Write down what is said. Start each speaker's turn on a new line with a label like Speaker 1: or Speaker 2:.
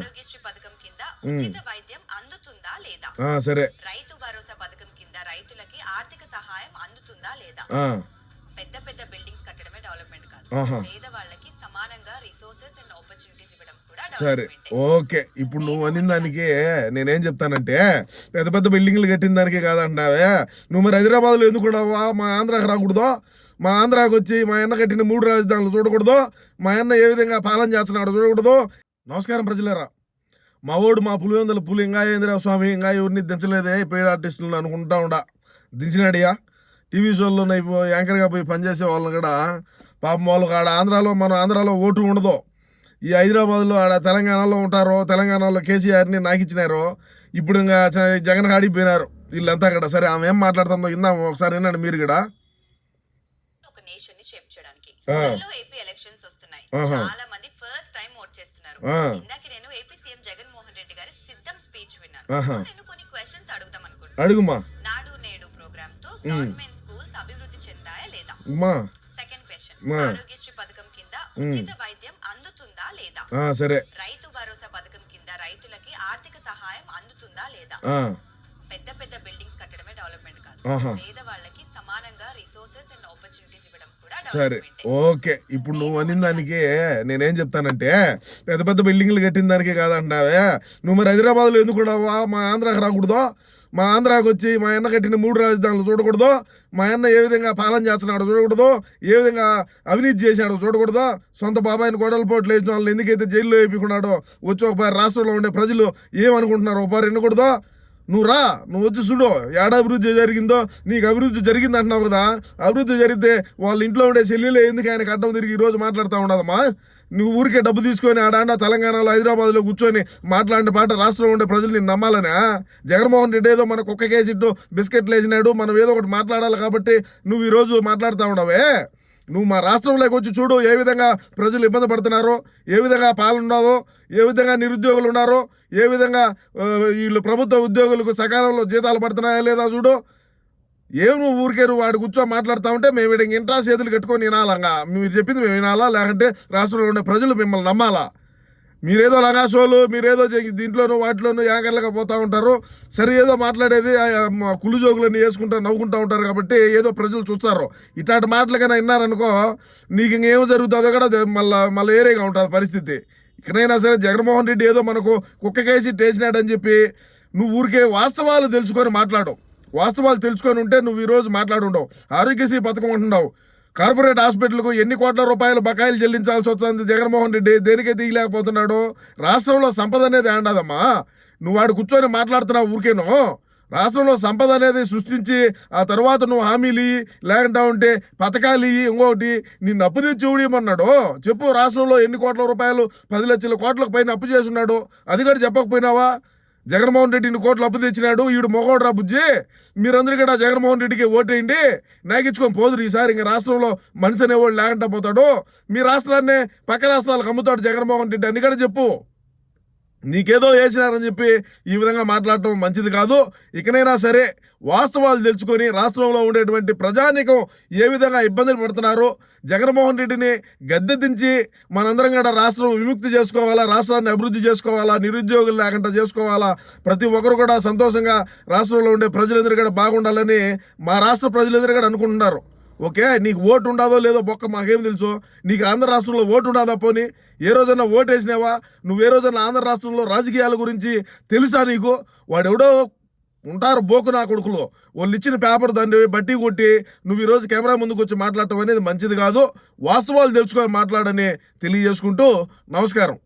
Speaker 1: ఆరోగ్యశ్రీ పథకం కింద ఉచిత వైద్యం అందుతుందా లేదా?
Speaker 2: సరే.
Speaker 1: రైతు భరోసా పథకం కింద రైతులకి ఆర్థిక సహాయం అందుతుందా లేదా? పెద్ద పెద్ద బిల్డింగ్స్ కట్టడమే డెవలప్మెంట్ కాదు, పేదవాళ్ళకి సమానంగా రిసోర్సెస్ అండ్ ఆపర్చునిటీస్ ఇవ్వడం కూడా
Speaker 2: సరే.
Speaker 1: డెవలప్మెంట్.
Speaker 2: ఓకే, ఇప్పుడు నువ్వు అనిన దానికి నేనేం చెప్తానంటే పెద్ద పెద్ద బిల్డింగ్లు కట్టిన దానికి కాదంటావే. నువ్వు మరి హైదరాబాద్లో ఎందుకున్నావా? మా ఆంధ్రాకి రాకూడదు? మా ఆంధ్రాకి వచ్చి మా అన్న కట్టిన 3 రాజధానులు చూడకూడదు? మా అన్న ఏ విధంగా పాలన చేస్తున్నాడు చూడకూడదు? నమస్కారం ప్రజలారా. మా ఓడు మా పులివెందుల పులి ఇంకా ఏందిరా స్వామి, ఇంకా ఎవరిని దించలేదే పేడ ఆర్టిస్టులను అనుకుంటా ఉండా. దించినాడియా? టీవీ షోల్లో యాంకర్గా పోయి పనిచేసే వాళ్ళని కూడా పాపం వాళ్ళకి మన ఆంధ్రాలో ఓటు ఉండదు. ఈ హైదరాబాద్లో తెలంగాణలో ఉంటారో, తెలంగాణలో కేసీఆర్ని నాకిచ్చినారో, ఇప్పుడు ఇంకా జగన్ ఆడిపోయినారు వీళ్ళంతా కూడా. సరే, ఆమె ఏం మాట్లాడుతుందో ఇందాం ఒకసారి వినండి మీరు కూడా.
Speaker 1: ఒక నేషన్ ని షేప్ చేయడానికి ఏపీ ఎలక్షన్స్ వస్తున్నాయి. చాలా మంది ఫస్ట్ టైం ఓట్ చేస్తున్నారు. ఇందాక నేను ఏపీ సీఎం జగన్మోహన్ రెడ్డి గారి సిద్ధం స్పీచ్ విన్నాను. నేను కొన్ని క్వశ్చన్స్ అడుగుదాం అనుకుంటున్నాను.
Speaker 2: అడుగుమా.
Speaker 1: నాడు నేడు ప్రోగ్రామ్ తో గవర్నమెంట్ స్కూల్స్ అభివృద్ధి చెందాయా లేదా? సెకండ్ క్వశ్చన్, ఆరోగ్యశ్రీ పథకం కింద ఉచిత వైద్యం అందుతుందా లేదా?
Speaker 2: సరే.
Speaker 1: రైతు భరోసా పథకం కింద రైతులకి ఆర్థిక సహాయం అందుతుందా లేదా? పెద్ద పెద్ద బిల్డింగ్స్ కట్టడమే డెవలప్మెంట్ కాదు, పేదవాళ్ళకి సమానంగా రిసోర్సెస్ అండ్ ఆపర్చునిటీస్ ఇవ్వడం కూడా
Speaker 2: సరే.
Speaker 1: డెవలప్మెంట్.
Speaker 2: ఓకే, ఇప్పుడు నువ్వు అనిన దానికి నేనేం చెప్తానంటే పెద్ద పెద్ద బిల్డింగ్లు కట్టిన దానికి కాదంటావే. నువ్వు మరి హైదరాబాద్లో ఎందుకున్నావా? మా ఆంధ్రాకి రాకూడదు? మా ఆంధ్రాకి వచ్చి మా అన్న కట్టిన 3 రాజధానులు చూడకూడదు? మా అన్న ఏ విధంగా పాలన చేస్తున్నాడో చూడకూడదు? ఏ విధంగా అవినీతి చేశాడో చూడకూడదు? సొంత బాబాయిని గొడవల పోట్లు వేసిన వాళ్ళని ఎందుకైతే జైల్లో వేపుకున్నాడో వచ్చి ఒకసారి రాష్ట్రంలో ఉండే ప్రజలు ఏమనుకుంటున్నారు ఒకసారి ఎన్నకూడదు? నువ్వు వచ్చి చూడు ఏడ అభివృద్ధి జరిగిందో. నీకు అభివృద్ధి జరిగింది అంటున్నావు కదా, అభివృద్ధి జరిగితే వాళ్ళ ఇంట్లో ఉండే చెల్లెలే ఎందుకు ఆయనకు అడ్డం తిరిగి ఈరోజు మాట్లాడుతూ ఉండదమ్మా? నువ్వు ఊరికే డబ్బు తీసుకొని ఆడాండ తెలంగాణలో హైదరాబాద్లో కూర్చొని మాట్లాడిన పాట రాష్ట్రంలో ఉండే ప్రజలు నేను నమ్మాలనే? జగన్మోహన్ రెడ్డి ఏదో మనకు ఒక్క కేసిట్టు బిస్కెట్లు వేసినాడు, మనం ఏదో ఒకటి మాట్లాడాలి కాబట్టి నువ్వు ఈరోజు మాట్లాడుతూ ఉండవే. నువ్వు మా రాష్ట్రంలోకి వచ్చి చూడు ఏ విధంగా ప్రజలు ఇబ్బంది పడుతున్నారో, ఏ విధంగా పాలన ఉన్నదో, ఏ విధంగా నిరుద్యోగులు ఉన్నారో, ఏ విధంగా వీళ్ళు ప్రభుత్వ ఉద్యోగులకు సకాలంలో జీతాలు పడుతున్నాయా లేదా చూడు. నువ్వు ఊరికే వాడు కూర్చో మాట్లాడుతూ ఉంటే మేము ఇక్కడ ఇంట్రా చేతులు కట్టుకొని వినాలంగా. మీరు చెప్పింది మేము వినాలా, లేకంటే రాష్ట్రంలో ఉండే ప్రజలు మిమ్మల్ని నమ్మాలా? మీరేదో లంగాసోలు, మీరేదో దీంట్లోనూ వాటిలోనూ యాంకర్లుగా పోతూ ఉంటారు. సరే, ఏదో మాట్లాడేది కుళ్ళు జోకులన్నీ వేసుకుంటూ నవ్వుకుంటూ ఉంటారు కాబట్టి ఏదో ప్రజలు చూస్తారు. ఇట్లాంటి మాటలకైనా విన్నారనుకో నీకు ఇంకేమో జరుగుతుందో కూడా మళ్ళీ ఏరేగా ఉంటుంది పరిస్థితి. ఇకనైనా సరే జగన్మోహన్ రెడ్డి ఏదో మనకు కుక్కకేసి టేసినాడని చెప్పి నువ్వు ఊరికే వాస్తవాలు తెలుసుకొని మాట్లాడు. వాస్తవాలు తెలుసుకొని ఉంటే నువ్వు ఈరోజు మాట్లాడుండవు. ఆరోగ్యశ్రీ పథకం అంటున్నావు, కార్పొరేట్ హాస్పిటల్కు ఎన్ని కోట్ల రూపాయలు బకాయిలు చెల్లించాల్సి వస్తుంది జగన్మోహన్ రెడ్డి? దేనికైతే తీయలేకపోతున్నాడు? రాష్ట్రంలో సంపద అనేది ఆండదమ్మా. నువ్వు వాడు కూర్చొని మాట్లాడుతున్నావు ఊరికేను. రాష్ట్రంలో సంపద అనేది సృష్టించి ఆ తర్వాత నువ్వు హామీలు ఇయ్యి, లేకుండా ఉంటే పథకాలు ఇయ్యి, ఇంకొకటి నిన్ను అప్పు తెచ్చి ఊడియమన్నాడు. చెప్పు, రాష్ట్రంలో ఎన్ని కోట్ల రూపాయలు? 10 లక్షల కోట్లకు పైన అప్పు చేస్తున్నాడు. అది కూడా చెప్పకపోయినావా? జగన్మోహన్ రెడ్డి ఇన్ని కోట్లు అప్పు తెచ్చినాడు, ఈడు మొగోడు రా బుజ్జి. మీరందరూ కూడా జగన్మోహన్ రెడ్డికి ఓటేయండి, నాకిచ్చుకొని పోదురు. ఈసారి ఇంకా రాష్ట్రంలో మనిషి అనేవాడు లేకుండా పోతాడు. మీ రాష్ట్రాన్నే పక్క రాష్ట్రాలకు అమ్ముతాడు జగన్మోహన్ రెడ్డి అని కూడా చెప్పు. నీకేదో వేసినారని చెప్పి ఈ విధంగా మాట్లాడటం మంచిది కాదు. ఇకనైనా సరే వాస్తవాలు తెలుసుకొని రాష్ట్రంలో ఉండేటువంటి ప్రజానీకం ఏ విధంగా ఇబ్బందులు పడుతున్నారో, జగన్మోహన్ రెడ్డిని గద్దె దించి మనందరం కూడా రాష్ట్రం విముక్తి చేసుకోవాలా, రాష్ట్రాన్ని అభివృద్ధి చేసుకోవాలా, నిరుద్యోగులు లేకుండా చేసుకోవాలా, ప్రతి ఒక్కరు కూడా సంతోషంగా రాష్ట్రంలో ఉండే ప్రజలందరూ కూడా బాగుండాలని మా రాష్ట్ర ప్రజలందరూ కూడా అనుకుంటున్నారు. ఓకే, నీకు ఓటు ఉండదో లేదో బొక్క మాకేం తెలుసు? నీకు ఆంధ్ర రాష్ట్రంలో ఓటు ఉండదా? పోనీ ఏ రోజైనా ఓటు వేసినావా? నువ్వు ఏ రోజైనా ఆంధ్ర రాష్ట్రంలో రాజకీయాల గురించి తెలుసా నీకు? వాడెవడో ఉంటారు బోకు నా కొడుకులు, వాళ్ళు ఇచ్చిన పేపర్ దాన్ని బట్టి కొట్టి నువ్వు ఈరోజు కెమెరా ముందుకు వచ్చి మాట్లాడటం అనేది మంచిది కాదు. వాస్తవాలు తెలుసుకొని మాట్లాడని తెలియజేసుకుంటూ నమస్కారం.